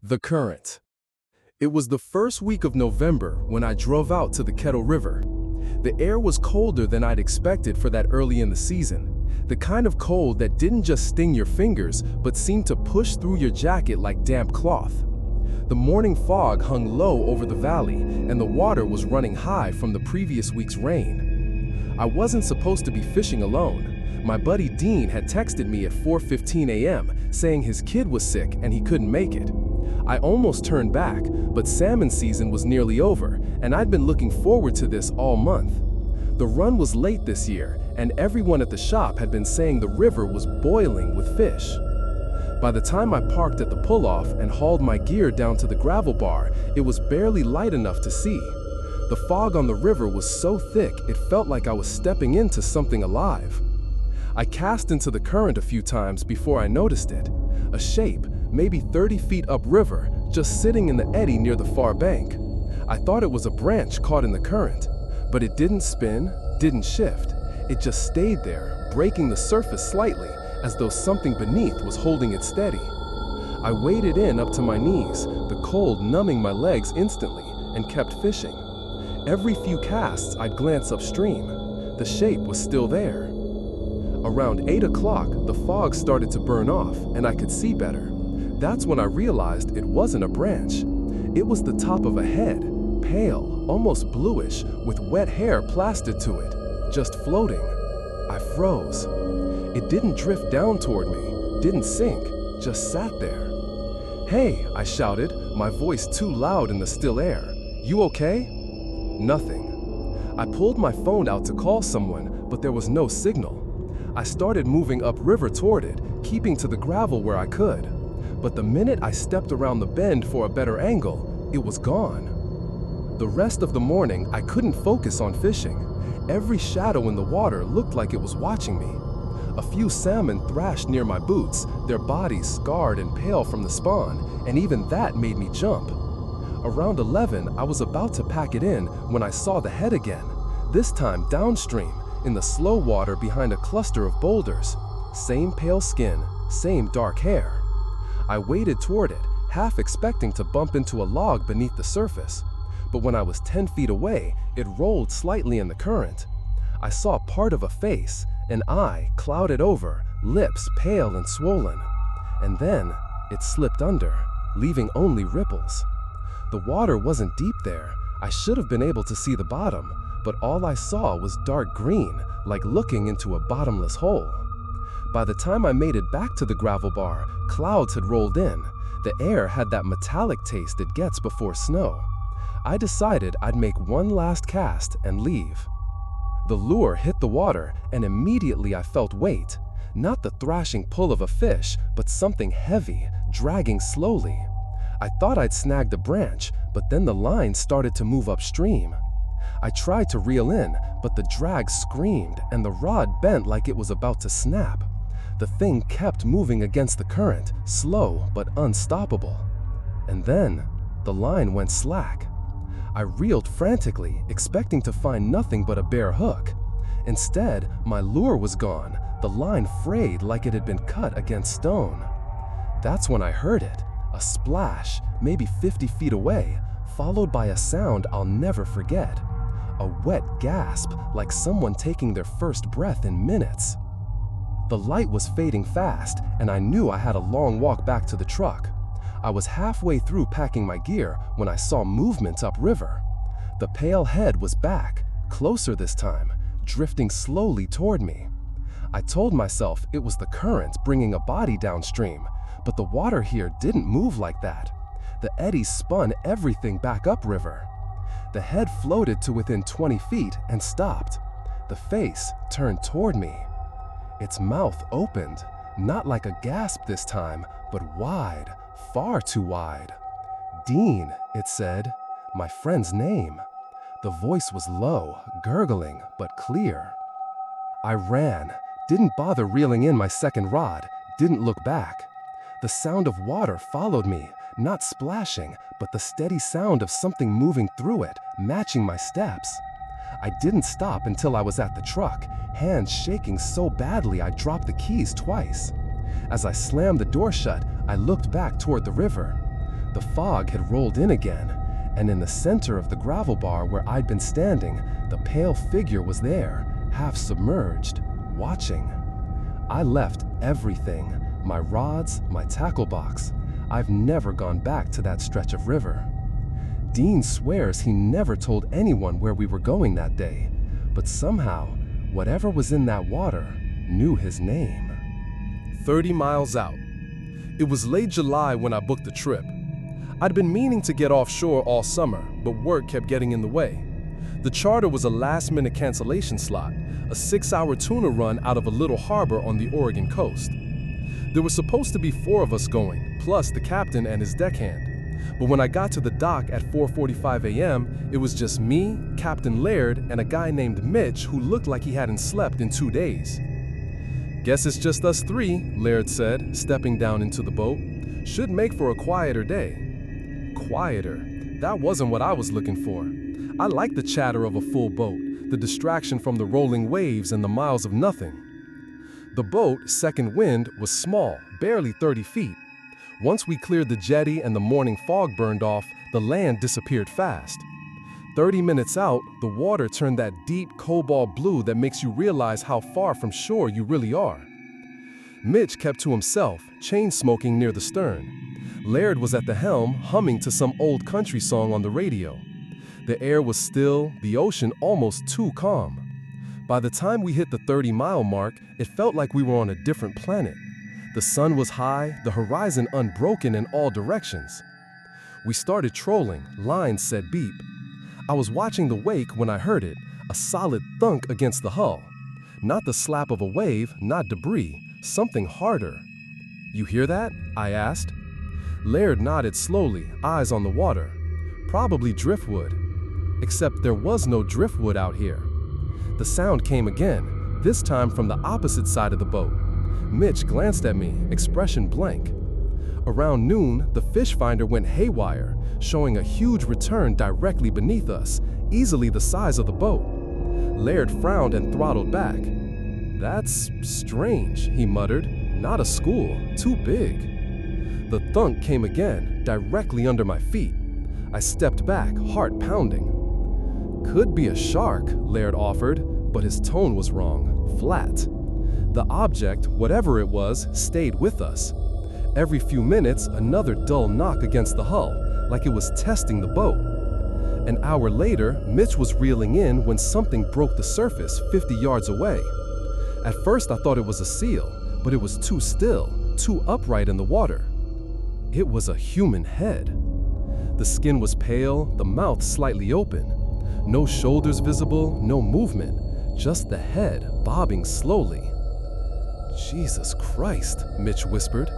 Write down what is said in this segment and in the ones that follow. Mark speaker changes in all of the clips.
Speaker 1: The current. It was the first week of November when I drove out to the Kettle River. The air was colder than I'd expected for that early in the season. The kind of cold that didn't just sting your fingers, but seemed to push through your jacket like damp cloth. The morning fog hung low over the valley, and the water was running high from the previous week's rain. I wasn't supposed to be fishing alone. My buddy Dean had texted me at 4:15 a.m. saying his kid was sick and he couldn't make it. I almost turned back, but salmon season was nearly over, and I'd been looking forward to this all month. The run was late this year, and everyone at the shop had been saying the river was boiling with fish. By the time I parked at the pull-off and hauled my gear down to the gravel bar, it was barely light enough to see. The fog on the river was so thick it felt like I was stepping into something alive. I cast into the current a few times before I noticed it. A shape, maybe 30 feet upriver, just sitting in the eddy near the far bank. I thought it was a branch caught in the current, but it didn't spin, didn't shift. It just stayed there, breaking the surface slightly, as though something beneath was holding it steady. I waded in up to my knees, the cold numbing my legs instantly, and kept fishing. Every few casts, I'd glance upstream. The shape was still there. Around 8 o'clock, the fog started to burn off, and I could see better. That's when I realized it wasn't a branch. It was the top of a head, pale, almost bluish, with wet hair plastered to it, just floating. I froze. It didn't drift down toward me, didn't sink, just sat there. "Hey," I shouted, my voice too loud in the still air. "You okay?" Nothing. I pulled my phone out to call someone, but there was no signal. I started moving upriver toward it, keeping to the gravel where I could. But the minute I stepped around the bend for a better angle, it was gone. The rest of the morning, I couldn't focus on fishing. Every shadow in the water looked like it was watching me. A few salmon thrashed near my boots, their bodies scarred and pale from the spawn, and even that made me jump. Around 11, I was about to pack it in when I saw the head again, this time downstream, in the slow water behind a cluster of boulders. Same pale skin, same dark hair. I waded toward it, half expecting to bump into a log beneath the surface. But when I was 10 feet away, it rolled slightly in the current. I saw part of a face, an eye clouded over, lips pale and swollen. And then it slipped under, leaving only ripples. The water wasn't deep there. I should have been able to see the bottom, but all I saw was dark green, like looking into a bottomless hole. By the time I made it back to the gravel bar, clouds had rolled in. The air had that metallic taste it gets before snow. I decided I'd make one last cast and leave. The lure hit the water, and immediately I felt weight. Not the thrashing pull of a fish, but something heavy, dragging slowly. I thought I'd snagged a branch, but then the line started to move upstream. I tried to reel in, but the drag screamed and the rod bent like it was about to snap. The thing kept moving against the current, slow but unstoppable. And then, the line went slack. I reeled frantically, expecting to find nothing but a bare hook. Instead, my lure was gone, the line frayed like it had been cut against stone. That's when I heard it, a splash, maybe 50 feet away, followed by a sound I'll never forget. A wet gasp, like someone taking their first breath in minutes. The light was fading fast, and I knew I had a long walk back to the truck. I was halfway through packing my gear when I saw movement upriver. The pale head was back, closer this time, drifting slowly toward me. I told myself it was the current bringing a body downstream, but the water here didn't move like that. The eddy spun everything back upriver. The head floated to within 20 feet and stopped. The face turned toward me. Its mouth opened, not like a gasp this time, but wide, far too wide. "Dean," it said, my friend's name. The voice was low, gurgling, but clear. I ran, didn't bother reeling in my second rod, didn't look back. The sound of water followed me, not splashing, but the steady sound of something moving through it, matching my steps. I didn't stop until I was at the truck, hands shaking so badly I dropped the keys twice. As I slammed the door shut, I looked back toward the river. The fog had rolled in again, and in the center of the gravel bar where I'd been standing, the pale figure was there, half submerged, watching. I left everything, my rods, my tackle box. I've never gone back to that stretch of river. Dean swears he never told anyone where we were going that day, but somehow, whatever was in that water knew his name. 30 miles out. It was late July when I booked the trip. I'd been meaning to get offshore all summer, but work kept getting in the way. The charter was a last-minute cancellation slot, a 6-hour tuna run out of a little harbor on the Oregon coast. There were supposed to be 4 of us going, plus the captain and his deckhand. But when I got to the dock at 4:45 a.m., it was just me, Captain Laird, and a guy named Mitch who looked like he hadn't slept in 2 days. "Guess it's just us 3, Laird said, stepping down into the boat. "Should make for a quieter day." Quieter. That wasn't what I was looking for. I liked the chatter of a full boat, the distraction from the rolling waves and the miles of nothing. The boat, Second Wind, was small, barely 30 feet. Once we cleared the jetty and the morning fog burned off, the land disappeared fast. 30 minutes out, the water turned that deep cobalt blue that makes you realize how far from shore you really are. Mitch kept to himself, chain smoking near the stern. Laird was at the helm, humming to some old country song on the radio. The air was still, the ocean almost too calm. By the time we hit the 30-mile mark, it felt like we were on a different planet. The sun was high, the horizon unbroken in all directions. We started trolling, lines said beep. I was watching the wake when I heard it, a solid thunk against the hull. Not the slap of a wave, not debris, something harder. "You hear that?" I asked. Laird nodded slowly, eyes on the water. "Probably driftwood." Except there was no driftwood out here. The sound came again, this time from the opposite side of the boat. Mitch glanced at me, expression blank. Around noon, the fish finder went haywire, showing a huge return directly beneath us, easily the size of the boat. Laird frowned and throttled back. "That's strange," he muttered. "Not a school, too big." The thunk came again, directly under my feet. I stepped back, heart pounding. "Could be a shark," Laird offered, but his tone was wrong, flat. The object, whatever it was, stayed with us. Every few minutes, another dull knock against the hull, like it was testing the boat. An hour later, Mitch was reeling in when something broke the surface 50 yards away. At first, I thought it was a seal, but it was too still, too upright in the water. It was a human head. The skin was pale, the mouth slightly open. No shoulders visible, no movement, just the head bobbing slowly. "Jesus Christ," Mitch whispered.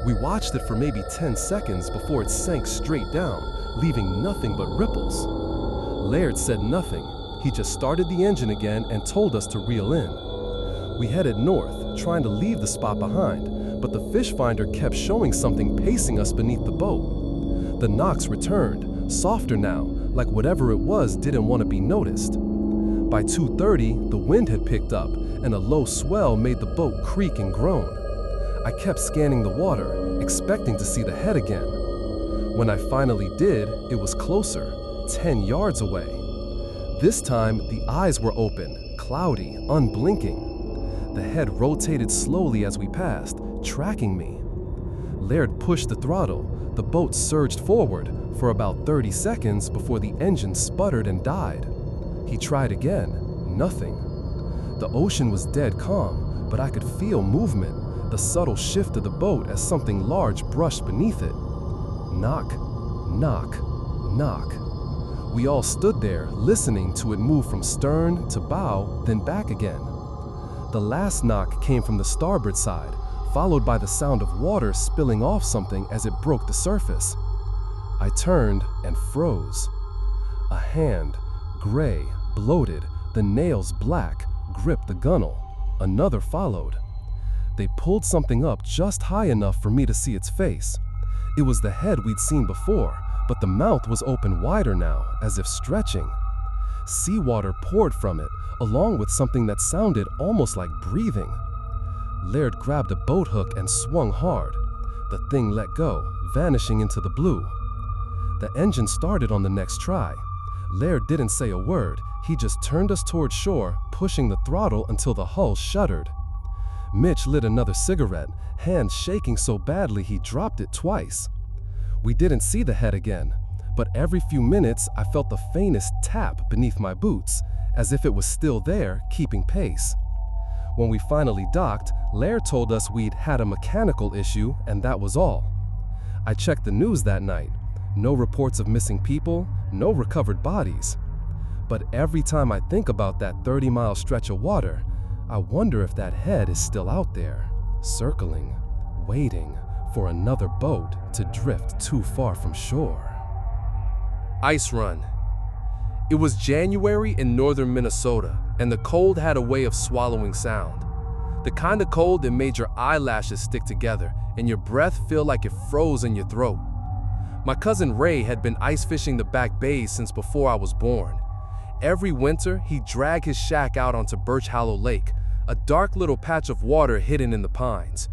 Speaker 1: We watched it for maybe 10 seconds before it sank straight down, leaving nothing but ripples. Laird said nothing. He just started the engine again and told us to reel in. We headed north, trying to leave the spot behind, but the fish finder kept showing something pacing us beneath the boat. The knocks returned, softer now, like whatever it was didn't want to be noticed. By 2:30, the wind had picked up, and a low swell made the boat creak and groan. I kept scanning the water, expecting to see the head again. When I finally did, it was closer, 10 yards away. This time, the eyes were open, cloudy, unblinking. The head rotated slowly as we passed, tracking me. Laird pushed the throttle. The boat surged forward for about 30 seconds before the engine sputtered and died. He tried again. Nothing. The ocean was dead calm, but I could feel movement, the subtle shift of the boat as something large brushed beneath it. Knock, knock, knock. We all stood there, listening to it move from stern to bow, then back again. The last knock came from the starboard side, followed by the sound of water spilling off something as it broke the surface. I turned and froze. A hand, gray, bloated, the nails black, gripped the gunnel. Another followed. They pulled something up just high enough for me to see its face. It was the head we'd seen before, but the mouth was open wider now, as if stretching. Seawater poured from it, along with something that sounded almost like breathing. Laird grabbed a boat hook and swung hard. The thing let go, vanishing into the blue. The engine started on the next try. Laird didn't say a word, he just turned us toward shore, pushing the throttle until the hull shuddered. Mitch lit another cigarette, hand shaking so badly he dropped it twice. We didn't see the head again, but every few minutes I felt the faintest tap beneath my boots, as if it was still there, keeping pace. When we finally docked, Laird told us we'd had a mechanical issue and that was all. I checked the news that night. No reports of missing people, no recovered bodies. But every time I think about that 30-mile stretch of water, I wonder if that head is still out there, circling, waiting for another boat to drift too far from shore.
Speaker 2: Ice run. It was January in northern Minnesota, and the cold had a way of swallowing sound. The kind of cold that made your eyelashes stick together and your breath feel like it froze in your throat. My cousin Ray had been ice fishing the Back Bays since before I was born. Every winter, he'd drag his shack out onto Birch Hollow Lake, a dark little patch of water hidden in the pines.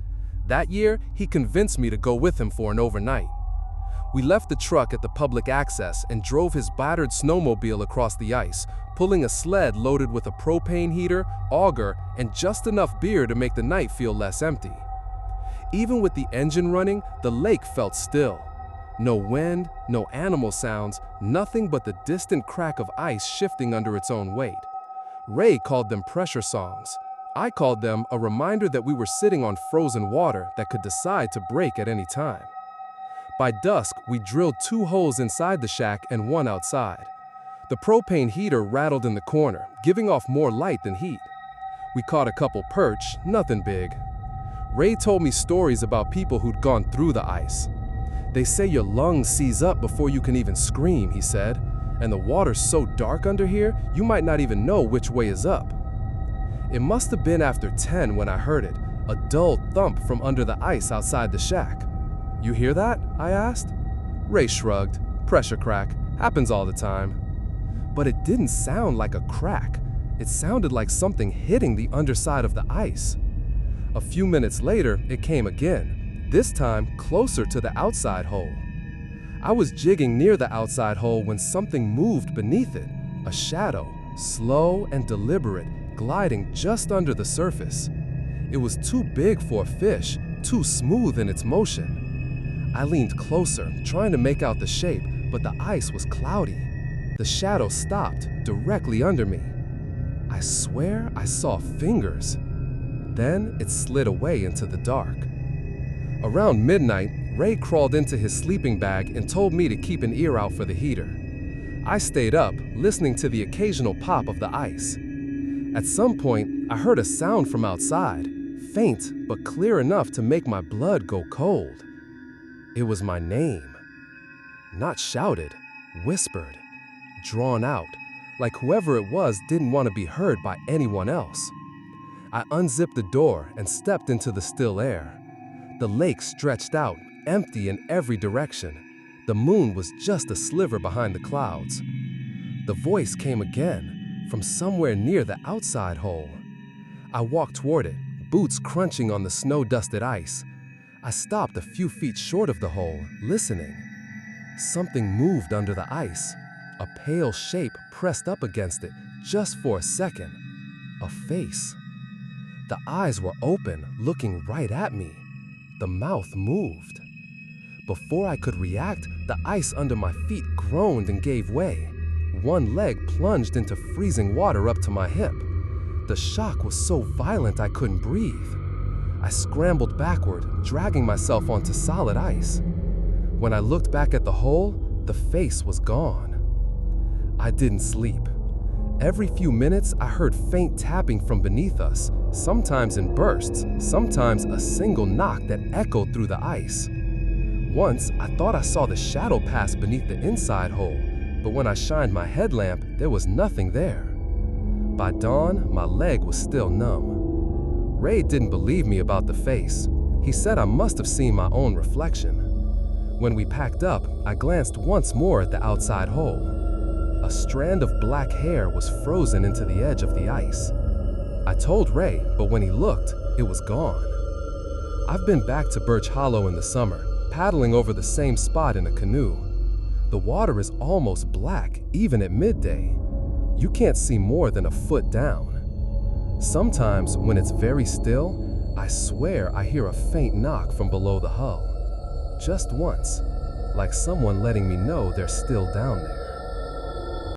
Speaker 2: That year, he convinced me to go with him for an overnight. We left the truck at the public access and drove his battered snowmobile across the ice, pulling a sled loaded with a propane heater, auger, and just enough beer to make the night feel less empty. Even with the engine running, the lake felt still. No wind, no animal sounds, nothing but the distant crack of ice shifting under its own weight. Ray called them pressure songs. I called them a reminder that we were sitting on frozen water that could decide to break at any time. By dusk, we drilled 2 holes inside the shack and 1 outside. The propane heater rattled in the corner, giving off more light than heat. We caught a couple perch, nothing big. Ray told me stories about people who'd gone through the ice. They say your lungs seize up before you can even scream, he said, and the water's so dark under here, you might not even know which way is up. It must have been after 10 when I heard it, a dull thump from under the ice outside the shack. You hear that? I asked. Ray shrugged. Pressure crack. Happens all the time. But it didn't sound like a crack. It sounded like something hitting the underside of the ice. A few minutes later, it came again, this time closer to the outside hole. I was jigging near the outside hole when something moved beneath it, a shadow, slow and deliberate, gliding just under the surface. It was too big for a fish, too smooth in its motion. I leaned closer, trying to make out the shape, but the ice was cloudy. The shadow stopped directly under me. I swear I saw fingers. Then it slid away into the dark. Around midnight, Ray crawled into his sleeping bag and told me to keep an ear out for the heater. I stayed up, listening to the occasional pop of the ice. At some point, I heard a sound from outside, faint but clear enough to make my blood go cold. It was my name. Not shouted, whispered, drawn out, like whoever it was didn't want to be heard by anyone else. I unzipped the door and stepped into the still air. The lake stretched out, empty in every direction. The moon was just a sliver behind the clouds. The voice came again, from somewhere near the outside hole. I walked toward it, boots crunching on the snow-dusted ice. I stopped a few feet short of the hole, listening. Something moved under the ice. A pale shape pressed up against it, just for a second. A face. The eyes were open, looking right at me. The mouth moved. Before I could react, the ice under my feet groaned and gave way. One leg plunged into freezing water up to my hip. The shock was so violent I couldn't breathe. I scrambled backward, dragging myself onto solid ice. When I looked back at the hole, the face was gone. I didn't sleep. Every few minutes, I heard faint tapping from beneath us, sometimes in bursts, sometimes a single knock that echoed through the ice. Once, I thought I saw the shadow pass beneath the inside hole, but when I shined my headlamp, there was nothing there. By dawn, my leg was still numb. Ray didn't believe me about the face. He said I must have seen my own reflection. When we packed up, I glanced once more at the outside hole. A strand of black hair was frozen into the edge of the ice. I told Ray, but when he looked, it was gone. I've been back to Birch Hollow in the summer, paddling over the same spot in a canoe. The water is almost black, even at midday. You can't see more than a foot down. Sometimes, when it's very still, I swear I hear a faint knock from below the hull. Just once, like someone letting me know they're still down there.